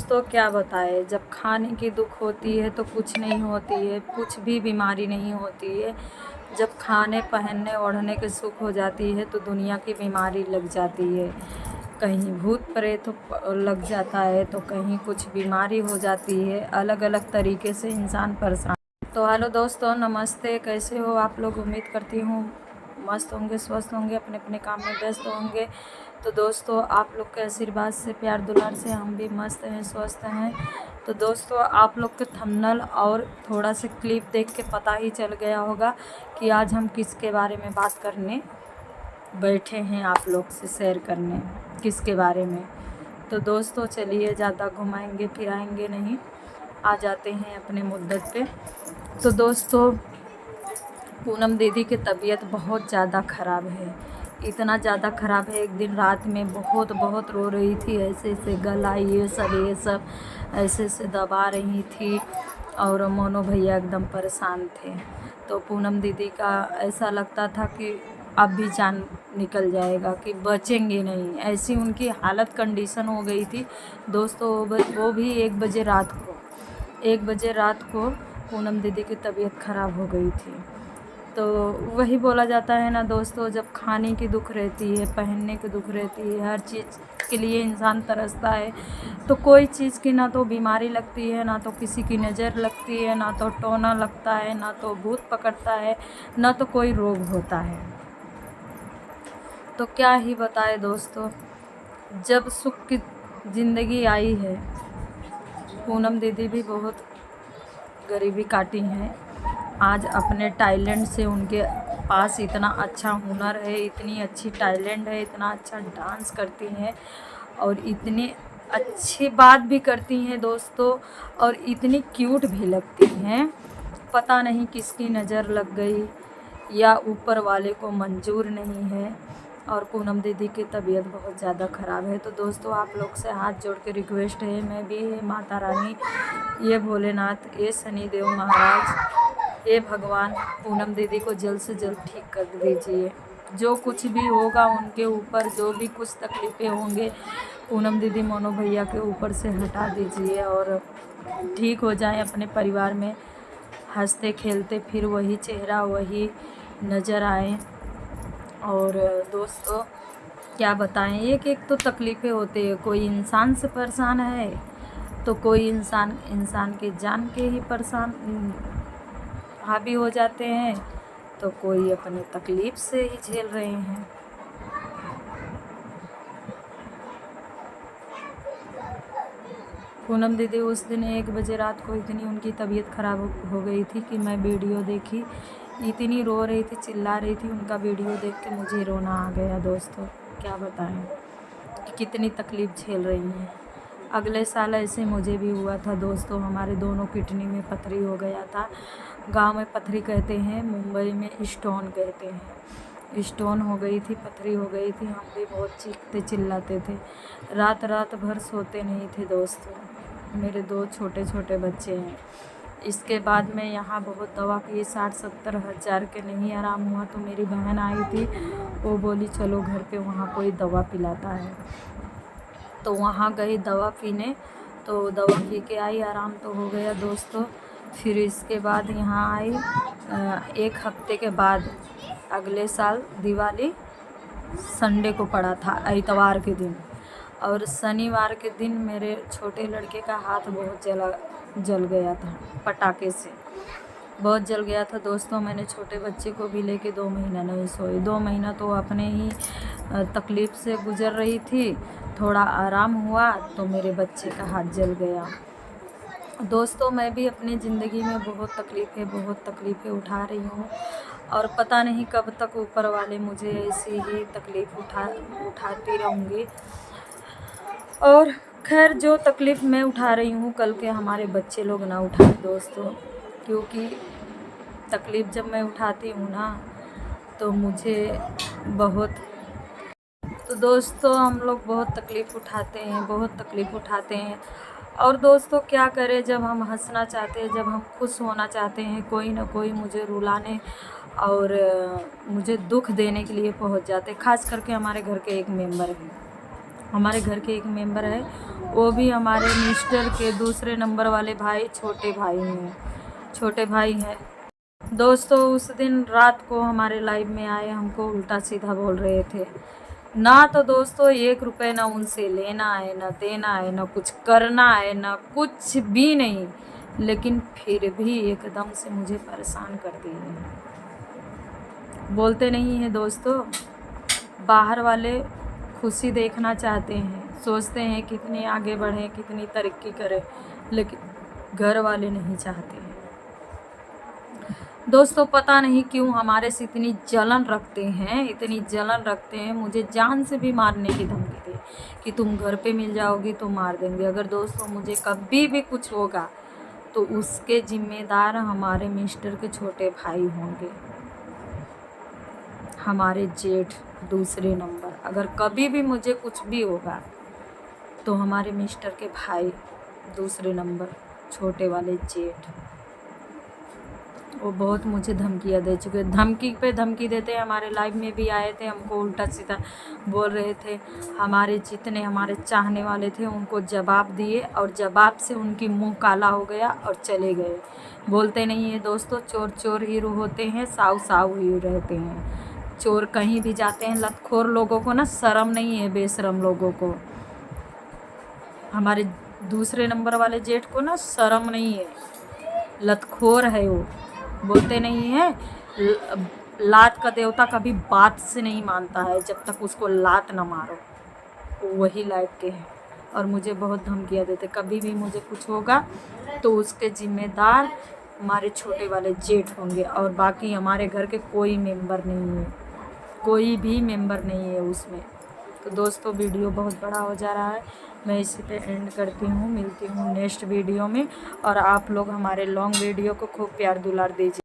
दोस्तों क्या बताए, जब खाने की दुख होती है तो कुछ नहीं होती है, कुछ भी बीमारी नहीं होती है। जब खाने पहनने ओढ़ने के सुख हो जाती है तो दुनिया की बीमारी लग जाती है। कहीं भूत प्रेत लग जाता है तो कहीं कुछ बीमारी हो जाती है। अलग अलग तरीके से इंसान परेशान। तो हेलो दोस्तों, नमस्ते। कैसे हो आप लोग? उम्मीद करती हूँ मस्त होंगे, स्वस्थ होंगे, अपने अपने काम में व्यस्त होंगे। तो दोस्तों, आप लोग के आशीर्वाद से, प्यार दुलार से हम भी मस्त हैं, स्वस्थ हैं। तो दोस्तों, आप लोग के थंबनेल और थोड़ा सा क्लिप देख के पता ही चल गया होगा कि आज हम किसके बारे में बात करने बैठे हैं, आप लोग से शेयर करने किसके बारे में। तो दोस्तों चलिए, ज़्यादा घुमाएंगे फिराएंगे नहीं, आ जाते हैं अपने मुद्दत पे। तो दोस्तों, पूनम दीदी की तबीयत बहुत ज़्यादा ख़राब है। इतना ज़्यादा ख़राब है, एक दिन रात में बहुत बहुत रो रही थी। ऐसे ऐसे गला ये सब ऐसे ऐसे दबा रही थी और मोनू भैया एकदम परेशान थे। तो पूनम दीदी का ऐसा लगता था कि अब भी जान निकल जाएगा, कि बचेंगे नहीं, ऐसी उनकी हालत कंडीशन हो गई थी दोस्तों। वो भी 1 बजे रात को पूनम दीदी की तबीयत ख़राब हो गई थी। तो वही बोला जाता है ना दोस्तों, जब खाने की दुख रहती है, पहनने की दुख रहती है, हर चीज़ के लिए इंसान तरसता है, तो कोई चीज़ की ना तो बीमारी लगती है, ना तो किसी की नज़र लगती है, ना तो टोना लगता है, ना तो भूत पकड़ता है, ना तो कोई रोग होता है। तो क्या ही बताए दोस्तों, जब सुख की ज़िंदगी आई है, पूनम दीदी भी बहुत गरीबी काटी हैं। आज अपने टैलेंट से, उनके पास इतना अच्छा हुनर है, इतनी अच्छी टैलेंट है, इतना अच्छा डांस करती हैं और इतनी अच्छी बात भी करती हैं दोस्तों, और इतनी क्यूट भी लगती हैं। पता नहीं किसकी नज़र लग गई या ऊपर वाले को मंजूर नहीं है। और पूनम दीदी की तबीयत बहुत ज़्यादा ख़राब है। तो दोस्तों, आप लोग से हाथ जोड़ के रिक्वेस्ट है, मैं भी, माता रानी, ये भोलेनाथ, ये शनिदेव महाराज, ये भगवान, पूनम दीदी को जल्द से जल्द ठीक कर दीजिए। जो कुछ भी होगा उनके ऊपर, जो भी कुछ तकलीफ़ें होंगे, पूनम दीदी मोनू भैया के ऊपर से हटा दीजिए और ठीक हो जाएं, अपने परिवार में हंसते खेलते फिर वही चेहरा, वही नज़र आए। और दोस्तों क्या बताएं, एक एक तो तकलीफ़ें होती है। कोई इंसान से परेशान है तो कोई इंसान के जान के ही परेशान हावी हो जाते हैं, तो कोई अपने तकलीफ़ से ही झेल रहे हैं। पूनम दीदी उस दिन 1 बजे रात को इतनी उनकी तबीयत ख़राब हो गई थी कि मैं वीडियो देखी, इतनी रो रही थी, चिल्ला रही थी। उनका वीडियो देख के मुझे रोना आ गया दोस्तों। क्या बताएं कि कितनी तकलीफ़ झेल रही हैं। अगले साल ऐसे मुझे भी हुआ था दोस्तों, हमारे दोनों किडनी में पथरी हो गया था। गांव में पथरी कहते हैं, मुंबई में स्टोन कहते हैं। स्टोन हो गई थी, पथरी हो गई थी। हम भी बहुत चीखते चिल्लाते थे, रात भर सोते नहीं थे दोस्तों। मेरे 2 छोटे छोटे बच्चे हैं। इसके बाद मैं यहाँ बहुत दवा की, 60-70 हज़ार के नहीं आराम हुआ तो मेरी बहन आई थी, वो बोली चलो घर पे वहाँ कोई दवा पिलाता है। तो वहाँ गई दवा पीने, तो दवा पी के आई, आराम तो हो गया दोस्तों। फिर इसके बाद यहाँ आई 1 हफ्ते के बाद, अगले साल दिवाली संडे को पड़ा था, इतवार के दिन। और शनिवार के दिन मेरे छोटे लड़के का हाथ बहुत जल गया था, पटाखे से बहुत जल गया था दोस्तों। मैंने छोटे बच्चे को भी लेके 2 महीना नहीं सोई। 2 महीना तो अपने ही तकलीफ़ से गुज़र रही थी। थोड़ा आराम हुआ तो मेरे बच्चे का हाथ जल गया। दोस्तों, मैं भी अपनी ज़िंदगी में बहुत तकलीफ़ें उठा रही हूँ और पता नहीं कब तक ऊपर वाले मुझे ऐसी ही तकलीफ़ उठाती रहूँगी। और खैर, जो तकलीफ़ मैं उठा रही हूँ, कल के हमारे बच्चे लोग ना उठाएं दोस्तों, क्योंकि तकलीफ़ जब मैं उठाती हूँ ना तो मुझे बहुत, तो दोस्तों हम लोग बहुत तकलीफ़ उठाते हैं। और दोस्तों क्या करें, जब हम हंसना चाहते हैं, जब हम खुश होना चाहते हैं, कोई ना कोई मुझे रुलाने और मुझे दुख देने के लिए पहुंच जाते। ख़ास करके हमारे घर के एक मेंबर हैं, हमारे घर के एक मेंबर है, वो भी हमारे मिस्टर के दूसरे नंबर वाले भाई छोटे भाई हैं दोस्तों। उस दिन रात को हमारे लाइव में आए, हमको उल्टा सीधा बोल रहे थे। ना तो दोस्तों 1 रुपये ना उनसे लेना है, ना देना है, ना कुछ करना है, ना कुछ भी नहीं, लेकिन फिर भी एकदम से मुझे परेशान कर दिए। बोलते नहीं हैं दोस्तों, बाहर वाले खुशी देखना चाहते हैं, सोचते हैं कितने आगे बढ़ें, कितनी तरक्की करें, लेकिन घर वाले नहीं चाहते हैं दोस्तों। पता नहीं क्यों हमारे से इतनी जलन रखते हैं, मुझे जान से भी मारने की धमकी दे कि तुम घर पे मिल जाओगी तो मार देंगे। अगर दोस्तों मुझे कभी भी कुछ होगा तो उसके जिम्मेदार हमारे मिस्टर के छोटे भाई होंगे, हमारे जेठ दूसरे नंबर। अगर कभी भी मुझे कुछ भी होगा तो हमारे मिस्टर के भाई दूसरे नंबर, छोटे वाले जेठ, वो बहुत मुझे धमकियाँ दे चुके, धमकी पे धमकी देते हैं। हमारे लाइव में भी आए थे, हमको उल्टा सीधा बोल रहे थे। हमारे जितने हमारे चाहने वाले थे उनको जवाब दिए, और जवाब से उनकी मुंह काला हो गया और चले गए। बोलते नहीं है दोस्तों, चोर चोर ही होते हैं, साव साव ही रहते हैं। चोर कहीं भी जाते हैं, लतखोर लोगों को ना शर्म नहीं है, बेशरम लोगों को। हमारे दूसरे नंबर वाले जेठ को ना शर्म नहीं है, लतखोर है वो। बोलते नहीं है, लात का देवता कभी बात से नहीं मानता है जब तक उसको लात ना मारो, वही लायक के हैं। और मुझे बहुत धमकियाँ देते, कभी भी मुझे कुछ होगा तो उसके जिम्मेदार हमारे छोटे वाले जेठ होंगे, और बाकी हमारे घर के कोई मेंबर नहीं है, कोई भी मेंबर नहीं है उसमें। तो दोस्तों वीडियो बहुत बड़ा हो जा रहा है, मैं इसी पे एंड करती हूँ। मिलती हूँ नेक्स्ट वीडियो में, और आप लोग हमारे लॉन्ग वीडियो को खूब प्यार दुलार दीजिए।